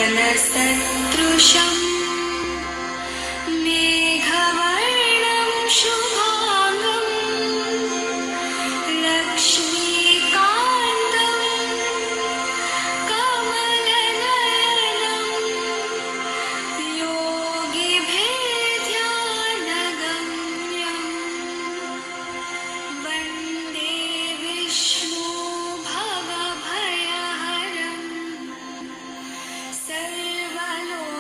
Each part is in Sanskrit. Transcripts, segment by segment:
गगनसदृशं मेघवर्णं शुभांगं लक्ष्मीकान्तं कमलनयनं योगिभिर्ध्यानगम्यं वन्दे विष्णु भवभयहरं सर्वलोकैकनाथम्।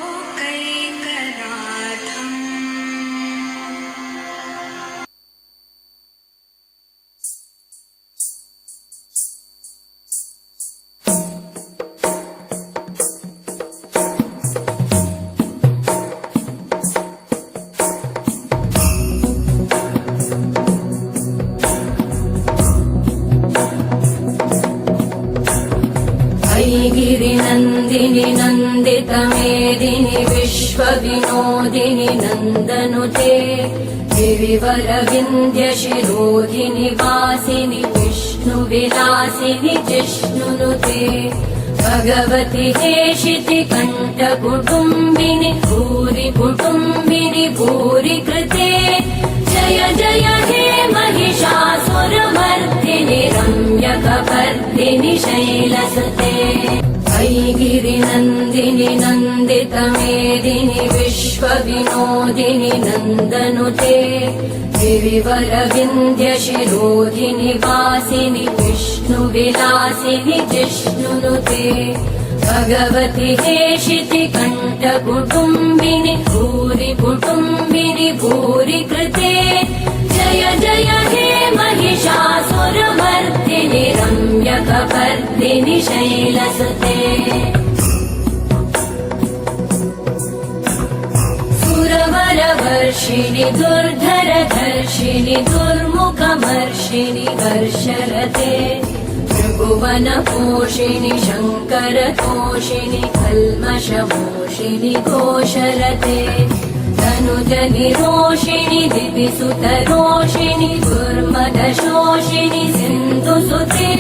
गिरिनन्दिनि नन्दितमेदिनि विश्वविनोदिनि नन्दनुते गिरिवरविन्द्यशिरोधिनि वासिनि विष्णुविलासिनि जिष्णुनुते भगवति हेशिति कण्ठकुटुम्बिनि भूरि कुटुम्बिनि भूरि कृते जय जय हे महिषासुरमर्दिनि रम्यकपर्दिनि शैलसुते गिरिनन्दिनि नन्दितमेदिनि विश्वविनोदिनि नन्दनुते गिरिवरविन्द्यशिरोधिनि वासिनि विष्णुविलासिनि जिष्णुनुते भगवति हेशिति कण्ठकुटुम्बिनि भूरि कुटुम्बिनि भूरि कृते जय जय हे महिषासुरमर्दिनि रम्यकपर्दिनि शैलसुते सुरवरवर्षिणि दुर्धरधर्षिणि दुर्मुखमर्षिणि हर्षरते त्रिभुवनपोषिणि शङ्करतोषिणि कल्मषमोषिणि घोषरते तनुजनिरोषिणि दिविसुतरोषिणि दुर्मदशोषिणि सिन्धुसुते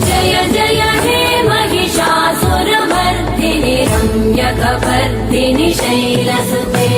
जय जय हे महिषासुरमर्दिनि रम्यकपर्दिनि शैलसुते।